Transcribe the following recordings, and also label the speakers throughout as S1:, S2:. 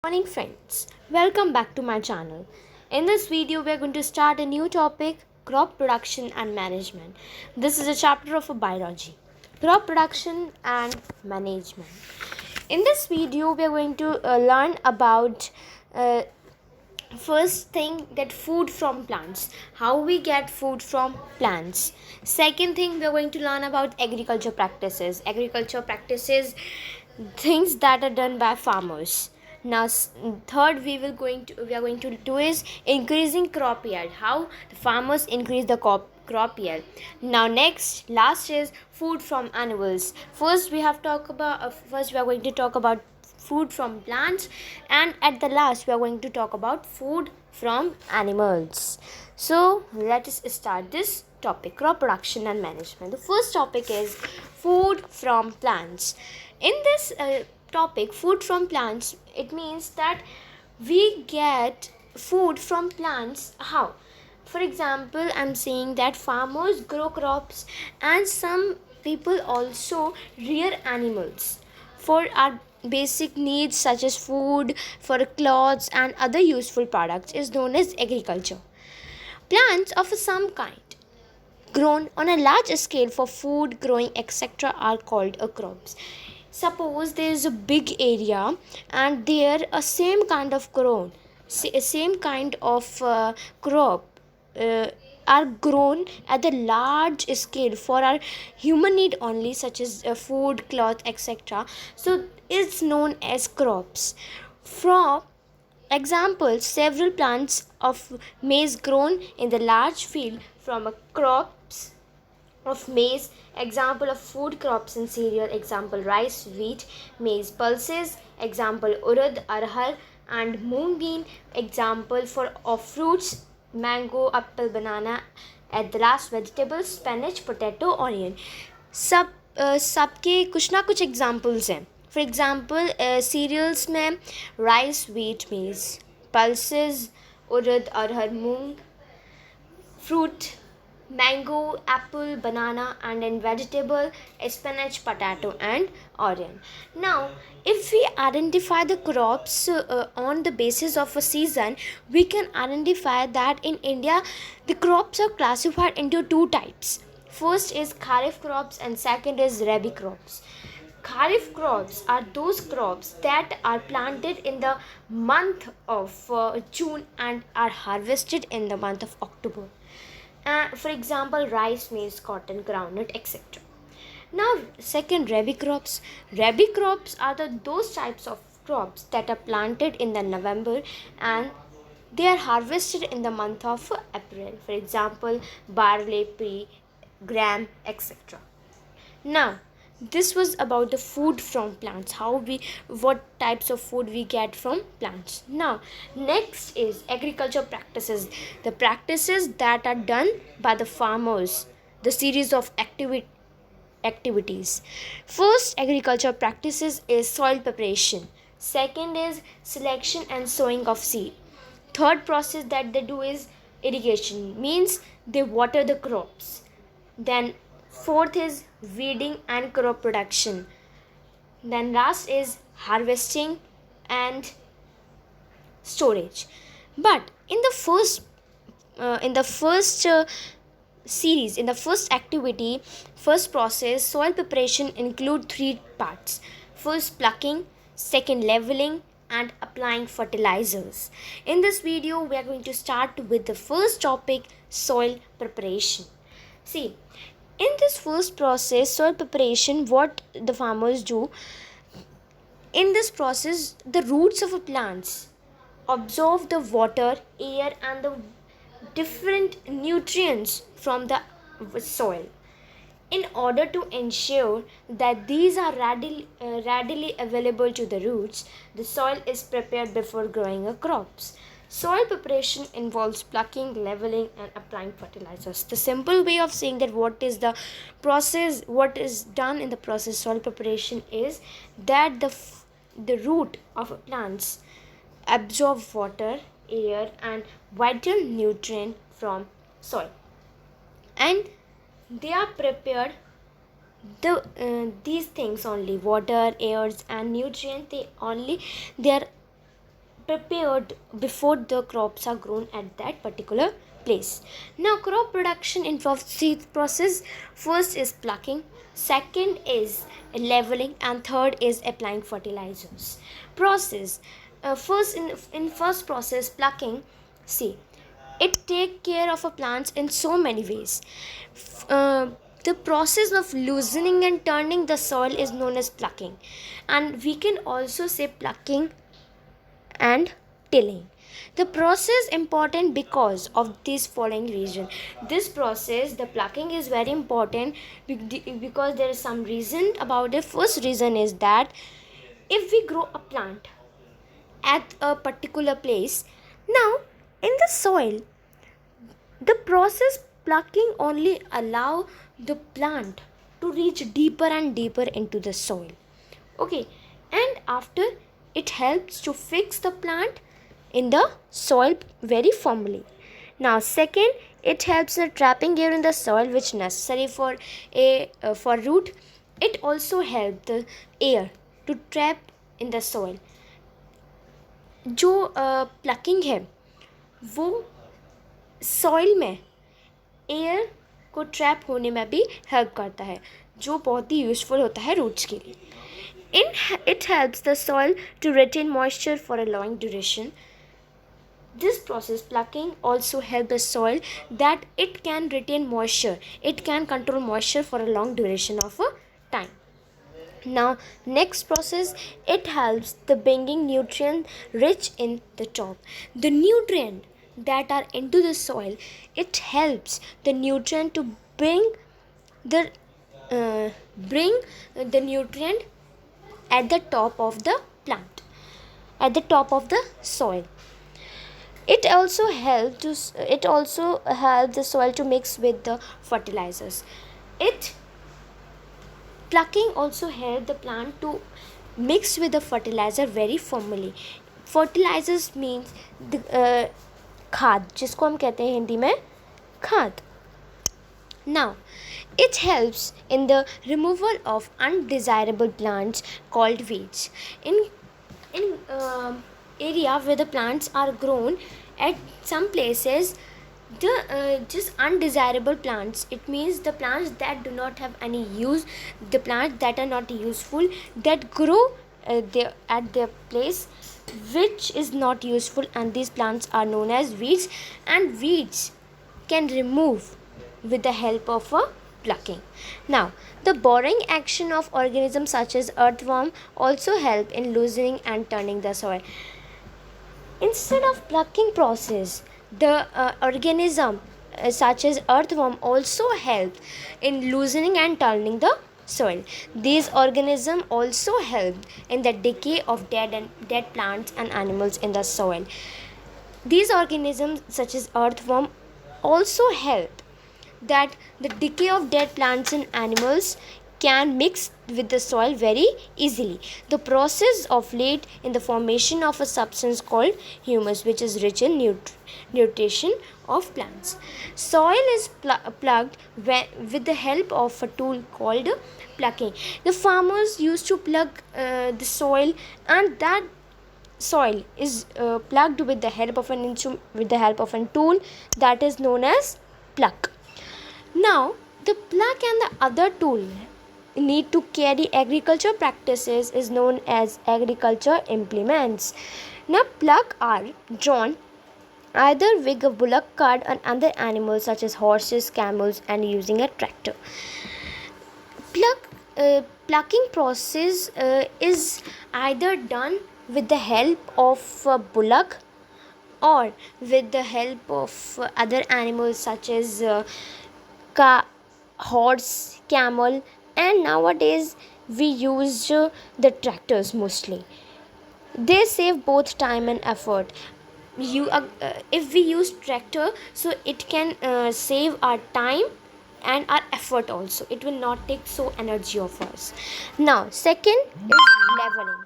S1: Morning friends, welcome back to my channel. In this video we are going to start a new topic, crop production and management. This is a chapter of biology, crop production and management. In this video we are going to learn about uh, first thing, that food from plants, how we get food from plants. Second thing, we are going to learn about agriculture practices, things that are done by farmers. Now third, we are going to do is increasing crop yield, how the farmers increase the crop yield. Now next, last is food from animals. First we are going to talk about food from plants, and at the last we are going to talk about food from animals. So let us start this topic, crop production and management. The first topic is food from plants. In this topic, food from plants, it means that we get food from plants. How? For example, I'm saying that farmers grow crops and some people also rear animals for our basic needs such as food, for clothes and other useful products is known as agriculture. Plants of some kind grown on a large scale for food, growing, etc. are called crops. Suppose there is a big area and there a same kind of same kind of crop uh, are grown at a large scale for our human need only, such as food, cloth, etc. So it's known as crops. From example, several plants of maize grown in the large field from a crops of maize, example of food crops and cereal, example rice, wheat, maize pulses, example urad, arhar and moong bean, example for of fruits, mango, apple, banana, at the last vegetables, spinach, potato, onion. सबके कुछ ना कुछ examples हैं. For example serials में rice, wheat, मेज, pulses, urad, arhar, moong, fruit, mango, apple, banana, and in vegetable, spinach, potato and onion. Now if we identify the crops on the basis of a season, we can identify that in India the crops are classified into two types. First is kharif crops and second is rabi crops. Kharif crops are those crops that are planted in the month of June and are harvested in the month of October. For example, rice, maize, cotton, groundnut, etc. Now, second, rabi crops. Rabi crops are those types of crops that are planted in the November and they are harvested in the month of April. For example, barley, pea, gram, etc. Now, this was about the food from plants, what types of food we get from plants. Now next is agriculture practices, the practices that are done by the farmers, the series of activities. First agriculture practices is soil preparation, second is selection and sowing of seed, third process that they do is irrigation, means they water the crops, then fourth is weeding and crop production, then last is harvesting and storage. But in the first series, in the first activity, first process, soil preparation include three parts. First, plucking, second, leveling and applying fertilizers. In this video we are going to start with the first topic, soil preparation. See, in this first process, soil preparation, what the farmers do, in this process the roots of plants absorb the water, air and the different nutrients from the soil. In order to ensure that these are readily available to the roots, the soil is prepared before growing crops. Soil preparation involves plucking, leveling, and applying fertilizers. The simple way of saying that what is the process, what is done in the process soil preparation is that the root of plants absorb water, air, and vital nutrient from soil, and they are prepared these things only, water, airs and nutrients, they are prepared before the crops are grown at that particular place. Now, crop production involves three process. First is plucking, second is leveling, and third is applying fertilizers. Process. First in first process, plucking. See, it take care of a plants in so many ways. The process of loosening and turning the soil is known as plucking, and we can also say plucking and tilling. The process important because of this following reason. This process, the plucking, is very important because there is some reason about it. First reason is that if we grow a plant at a particular place, now in the soil, the process plucking only allow the plant to reach deeper and deeper into the soil. Okay, and after it helps to fix the plant in the soil very firmly. Now, second, it helps in trapping air in the soil, which necessary for root. It also helps the air to trap in the soil. जो plucking है वो soil में air को trap होने में भी help करता है, जो बहुत ही यूजफुल होता है रूट्स के लिए. It helps the soil to retain moisture for a long duration. This process, plucking, also helps the soil that it can retain moisture. It can control moisture for a long duration of a time. Now, next process, it helps the bringing nutrient rich in the top. The nutrient that are into the soil, it helps the nutrient to bring the nutrient at the top of the plant, at the top of the soil. It also helps the soil to mix with the fertilizers. Plucking also helps the plant to mix with the fertilizer very firmly. Fertilizers means खाद, जिसको हम कहते हैं हिंदी में खाद. Now, it helps in the removal of undesirable plants called weeds. In area where the plants are grown, at some places, the just undesirable plants, it means the plants that do not have any use, the plants that are not useful, that grow at their place, which is not useful, and these plants are known as weeds, and weeds can remove with the help of a plucking. Now, the boring action of organisms such as earthworm also help in loosening and turning the soil. Instead of plucking process, the organism such as earthworm also help in loosening and turning the soil. These organisms also help in the decay of dead plants and animals in the soil. These organisms such as earthworm also help that the decay of dead plants and animals can mix with the soil very easily. The process of lead in the formation of a substance called humus, which is rich in nutrition of plants. Soil is plugged with the help of a tool called plucking. The farmers used to plug the soil, and that soil is plugged with the help of a tool that is known as pluck. Now, the pluck and the other tool need to carry agriculture practices is known as agriculture implements. Now, pluck are drawn either with a bullock cart or other animals such as horses, camels, and using a tractor. Plucking process is either done with the help of a bullock or with the help of other animals such as horse, camel, and nowadays we use the tractors mostly. They save both time and effort. If we use tractor, so it can save our time and our effort also. It will not take so energy of us. Now, second is leveling.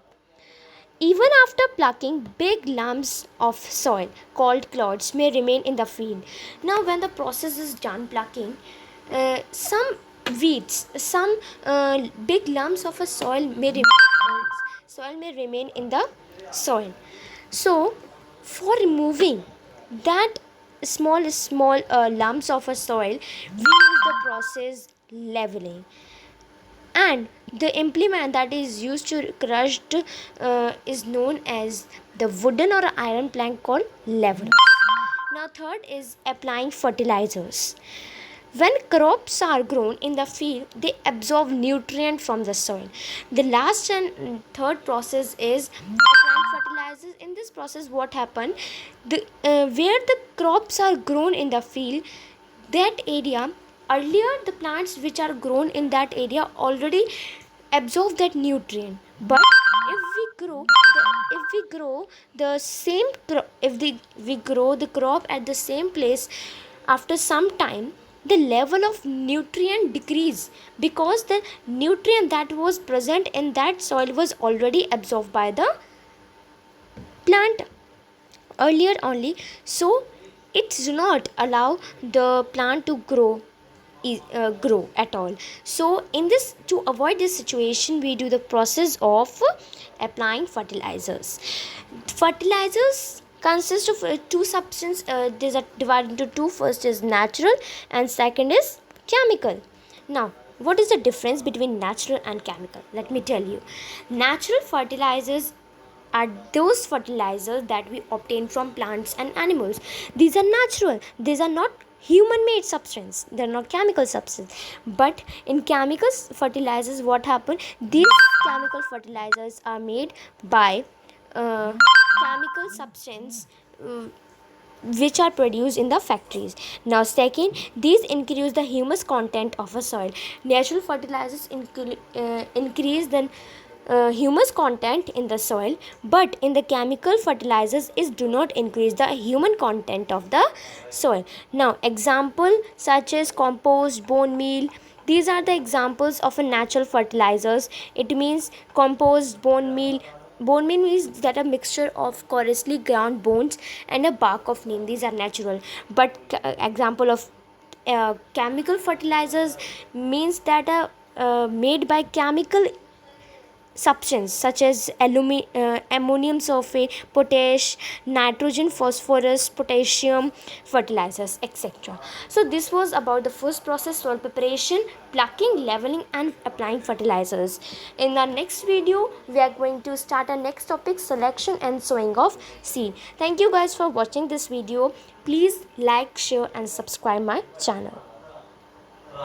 S1: Even after plucking, big lumps of soil called clods may remain in the field. Now, when the process is done plucking, some weeds, some big lumps of a soil may remain in the soil. So, for removing that small lumps of a soil, we use the process leveling, and the implement that is used to crushed is known as the wooden or iron plank called leveler. Now, third is applying fertilizers. When crops are grown in the field, they absorb nutrient from the soil. The last and third process is applying fertilizers. In this process, what happen? Where the crops are grown in the field, that area, earlier the plants which are grown in that area already absorb that nutrient. But if we grow the same we grow the crop at the same place, after some time the level of nutrient decrease, because the nutrient that was present in that soil was already absorbed by the plant earlier only. So it does not allow the plant to grow at all. So in this, to avoid this situation, we do the process of applying fertilizers. Fertilizers consist of two substances. These are divided into two. First is natural and second is chemical. Now, what is the difference between natural and chemical? Let me tell you. Natural fertilizers are those fertilizers that we obtain from plants and animals. These are natural. These are not human made substance. They are not chemical substance. But in chemical fertilizers, what happen? These chemical fertilizers are made by chemical substance which are produced in the factories. Now, second, these increase the humus content of a soil. Natural fertilizers increase the humus content in the soil, but in the chemical fertilizers is do not increase the human content of the soil. Now, example such as compost, bone meal, these are the examples of a natural fertilizers. It means compost, bone meal. Bone meal means that a mixture of coarsely ground bones and a bark of neem. These are natural. But example of chemical fertilizers means that made by chemical substance such as ammonium sulfate, potash, nitrogen, phosphorus, potassium fertilizers, etc. So this was about the first process: soil preparation, plucking, leveling and applying fertilizers. In the next video we are going to start our next topic: selection and sowing of seed. Thank you guys for watching this video. Please like, share and subscribe my channel.